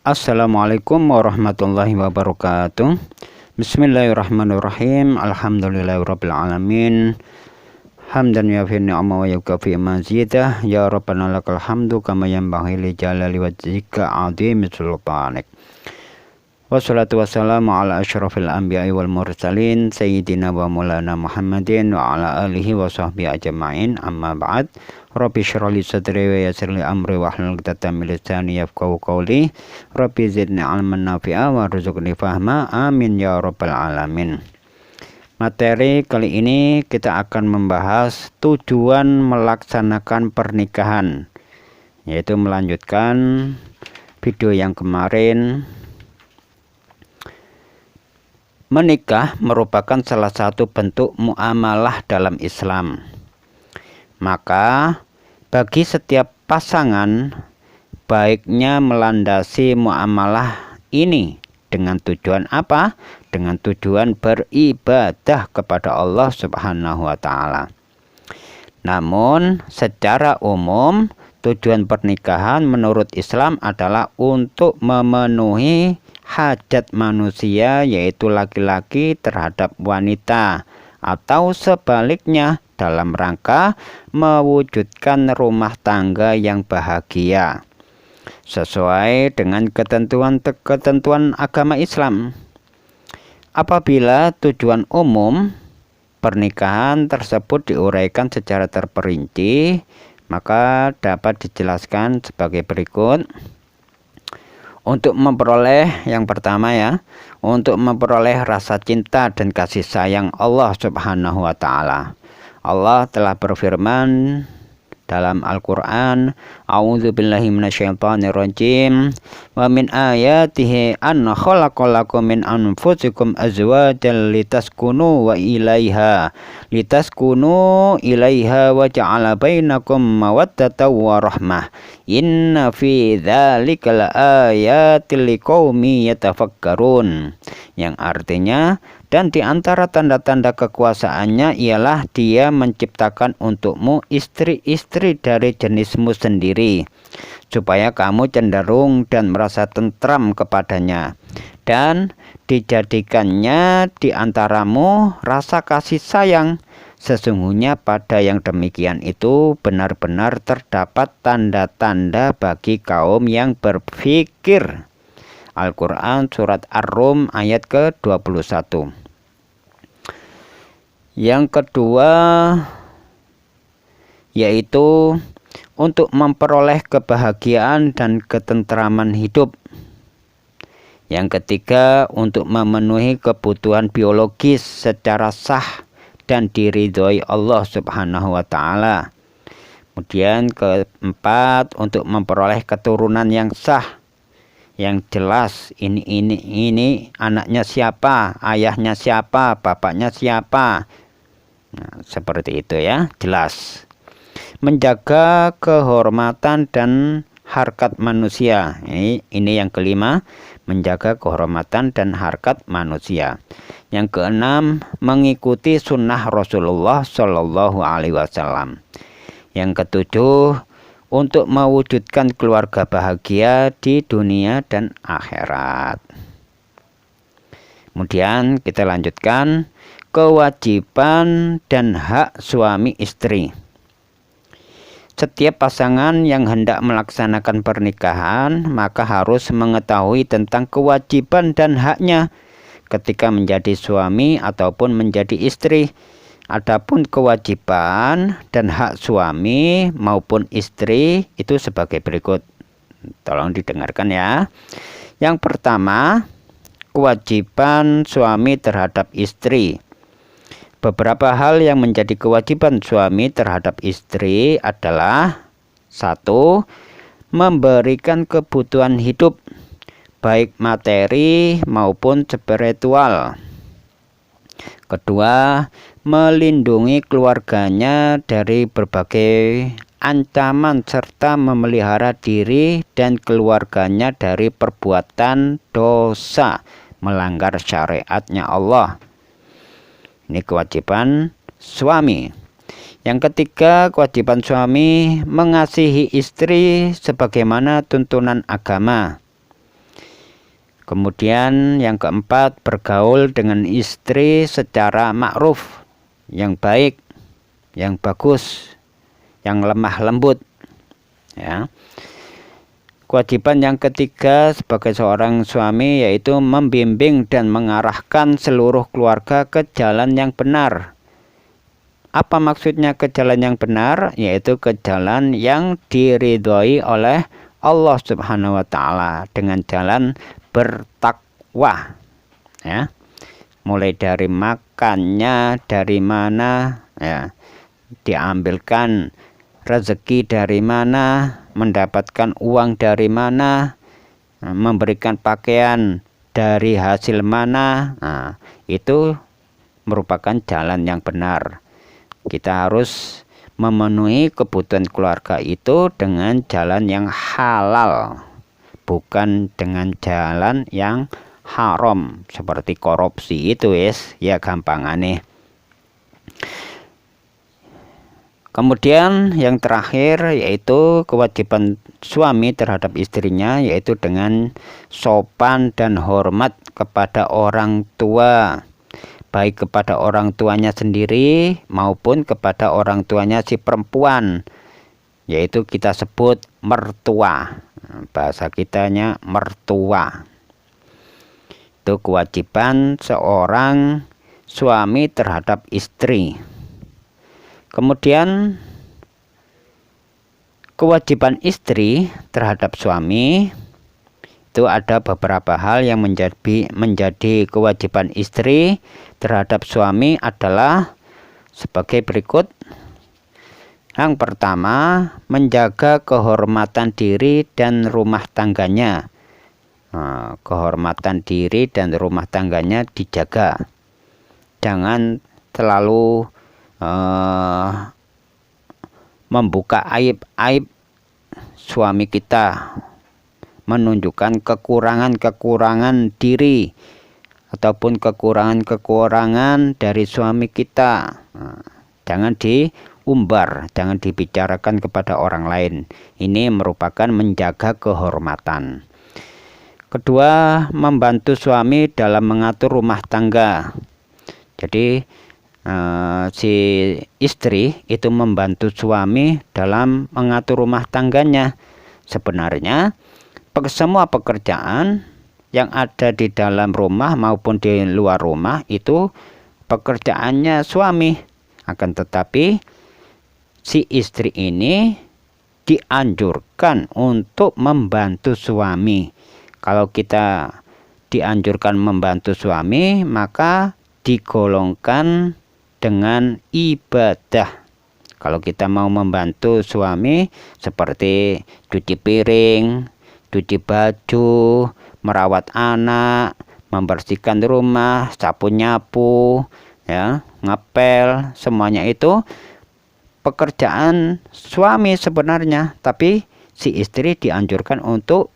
Assalamualaikum warahmatullahi wabarakatuh. Bismillahirrahmanirrahim. Alhamdulillahirabbil alamin. Hamdan yafi ni'ama wa yukafi mazidah. Ya Rabbana lakal hamdu kama yanbaghi li jalali wajhika 'azimi sultanik. Wassalatu wassalamu ala asyrafil anbiya'i wal mursalin sayyidina wa maulana Muhammadin wa ala alihi wa sahbihi ajma'in. Amma ba'd. Rabbi shrah li sadri wa yassir li amri wahlul 'uqdatam min lisani yafqahu qawli. Rabbi zidni 'ilman nafi'a warzuqni fahma. Amin ya rabbal alamin. Materi kali ini kita akan membahas tujuan melaksanakan pernikahan, yaitu melanjutkan video yang kemarin. Menikah merupakan salah satu bentuk muamalah dalam Islam. Maka bagi setiap pasangan baiknya melandasi muamalah ini dengan tujuan apa? Dengan tujuan beribadah kepada Allah Subhanahu wa taala. Namun secara umum tujuan pernikahan menurut Islam adalah untuk memenuhi hajat manusia, yaitu laki-laki terhadap wanita, atau sebaliknya dalam rangka mewujudkan rumah tangga yang bahagia sesuai dengan ketentuan agama Islam. Apabila tujuan umum pernikahan tersebut diuraikan secara terperinci, maka dapat dijelaskan sebagai berikut. Untuk memperoleh, yang pertama ya, untuk memperoleh rasa cinta dan kasih sayang Allah Subhanahu wa taala. Allah telah berfirman dalam Al-Qur'an, A'udzubillahi minasyaitonirrajim. Wa min ayatihi an khalaqalakum min anfusikum azwajan litaskunu ilaiha wa ja'ala bainakum mawaddatan wa rahmah. Inna fi dzalika laayatil liqaumin yatafakkarun. Yang artinya, dan di antara tanda-tanda kekuasaannya ialah Dia menciptakan untukmu istri-istri dari jenismu sendiri, supaya kamu cenderung dan merasa tentram kepadanya, dan dijadikannya di antaramu rasa kasih sayang. Sesungguhnya pada yang demikian itu benar-benar terdapat tanda-tanda bagi kaum yang berpikir. Al-Quran Surat Ar-Rum ayat ke-21. Yang kedua yaitu untuk memperoleh kebahagiaan dan ketentraman hidup. Yang ketiga, untuk memenuhi kebutuhan biologis secara sah dan diridhoi Allah Subhanahu wa taala. Kemudian keempat, untuk memperoleh keturunan yang sah, yang jelas ini anaknya siapa, ayahnya siapa, bapaknya siapa. Nah, seperti itu ya, jelas. Menjaga kehormatan dan harkat manusia. Ini yang kelima, menjaga kehormatan dan harkat manusia. Yang keenam, mengikuti sunnah Rasulullah Shallallahu Alaihi Wasallam. Yang ketujuh, untuk mewujudkan keluarga bahagia di dunia dan akhirat. Kemudian kita lanjutkan kewajiban dan hak suami istri. Setiap pasangan yang hendak melaksanakan pernikahan maka harus mengetahui tentang kewajiban dan haknya ketika menjadi suami ataupun menjadi istri. Adapun kewajiban dan hak suami maupun istri itu sebagai berikut. Tolong didengarkan ya. Yang pertama, kewajiban suami terhadap istri. Beberapa hal yang menjadi kewajiban suami terhadap istri adalah: 1. Memberikan kebutuhan hidup, baik materi maupun spiritual. Kedua, melindungi keluarganya dari berbagai ancaman serta memelihara diri dan keluarganya dari perbuatan dosa melanggar syariatnya Allah. Ini kewajiban suami. Yang ketiga, kewajiban suami mengasihi istri sebagaimana tuntunan agama. Kemudian yang keempat, bergaul dengan istri secara ma'ruf, yang baik, yang bagus, yang lemah lembut, ya. Kewajiban yang ketiga sebagai seorang suami yaitu membimbing dan mengarahkan seluruh keluarga ke jalan yang benar. Apa maksudnya ke jalan yang benar? Yaitu ke jalan yang diridhoi oleh Allah Subhanahu wa taala, dengan jalan bertakwa, ya. Mulai dari makannya dari mana, ya, diambilkan rezeki dari mana, mendapatkan uang dari mana, memberikan pakaian dari hasil mana. Nah, itu merupakan jalan yang benar. Kita harus memenuhi kebutuhan keluarga itu dengan jalan yang halal, bukan dengan jalan yang haram seperti korupsi itu, ya gampangane. Kemudian yang terakhir yaitu kewajiban suami terhadap istrinya, yaitu dengan sopan dan hormat kepada orang tua, baik kepada orang tuanya sendiri maupun kepada orang tuanya si perempuan, yaitu kita sebut mertua, bahasa kitanya mertua. Itu kewajiban seorang suami terhadap istri. Kemudian kewajiban istri terhadap suami itu ada beberapa hal yang menjadi kewajiban istri terhadap suami adalah sebagai berikut. Yang pertama, menjaga kehormatan diri dan rumah tangganya. Nah, kehormatan diri dan rumah tangganya dijaga. Jangan terlalu membuka aib-aib suami kita, menunjukkan kekurangan-kekurangan diri ataupun kekurangan-kekurangan dari suami kita. Jangan diumbar, jangan dibicarakan kepada orang lain. Ini merupakan menjaga kehormatan. Kedua, membantu suami dalam mengatur rumah tangga. Jadi si istri itu membantu suami dalam mengatur rumah tangganya. Sebenarnya semua pekerjaan yang ada di dalam rumah maupun di luar rumah itu pekerjaannya suami. Akan tetapi si istri ini dianjurkan untuk membantu suami. Kalau kita dianjurkan membantu suami, maka digolongkan dengan ibadah. Kalau kita mau membantu suami seperti cuci piring, cuci baju, merawat anak, membersihkan rumah, sapu nyapu, ya, ngepel, semuanya itu pekerjaan suami sebenarnya, tapi si istri dianjurkan untuk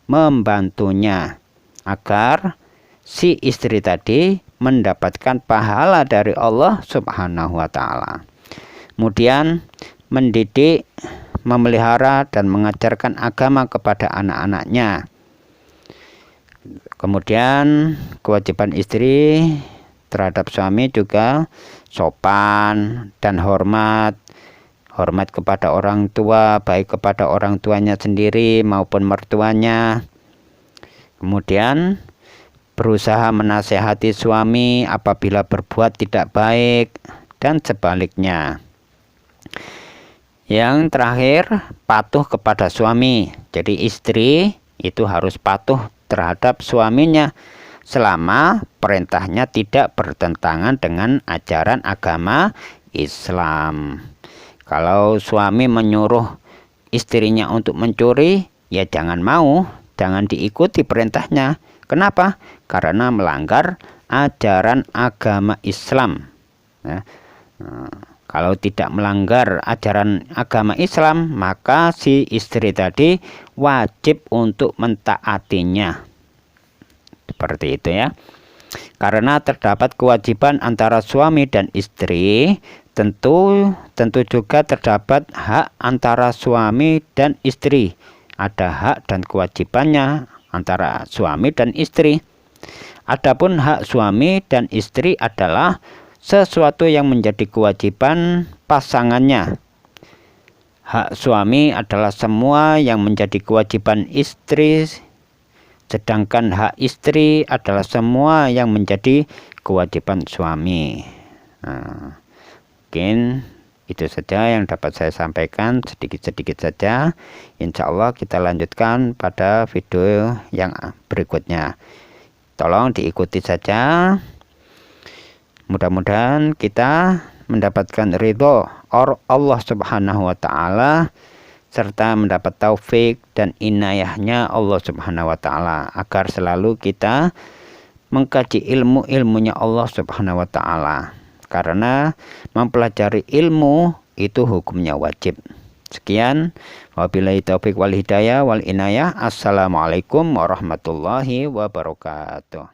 membantunya agar si istri tadi mendapatkan pahala dari Allah Subhanahu wa taala. Kemudian mendidik, memelihara dan mengajarkan agama kepada anak-anaknya. Kemudian kewajiban istri terhadap suami juga sopan dan hormat. Hormat kepada orang tua, baik kepada orang tuanya sendiri maupun mertuanya. Kemudian berusaha menasehati suami apabila berbuat tidak baik dan sebaliknya. Yang terakhir, patuh kepada suami. Jadi istri itu harus patuh terhadap suaminya selama perintahnya tidak bertentangan dengan ajaran agama Islam. Kalau suami menyuruh istrinya untuk mencuri, ya jangan mau, jangan diikuti perintahnya. Kenapa? Karena melanggar ajaran agama Islam. Ya. Kalau tidak melanggar ajaran agama Islam, maka si istri tadi wajib untuk mentaatinya. Seperti itu ya. Karena terdapat kewajiban antara suami dan istri, tentu juga terdapat hak antara suami dan istri. Ada hak dan kewajibannya antara suami dan istri. Adapun hak suami dan istri adalah sesuatu yang menjadi kewajiban pasangannya. Hak suami adalah semua yang menjadi kewajiban istri, sedangkan hak istri adalah semua yang menjadi kewajiban suami. Nah, mungkin itu saja yang dapat saya sampaikan, sedikit-sedikit saja. Insya Allah kita lanjutkan pada video yang berikutnya. Tolong diikuti saja. Mudah-mudahan kita mendapatkan ridho Allah Subhanahu wa Ta'ala, serta mendapat taufik dan inayahnya Allah Subhanahu wa Ta'ala, agar selalu kita mengkaji ilmu-ilmunya Allah Subhanahu wa Ta'ala, karena mempelajari ilmu itu hukumnya wajib. Sekian, wabillahi taufik wal hidayah wal inayah. Assalamualaikum warahmatullahi wabarakatuh.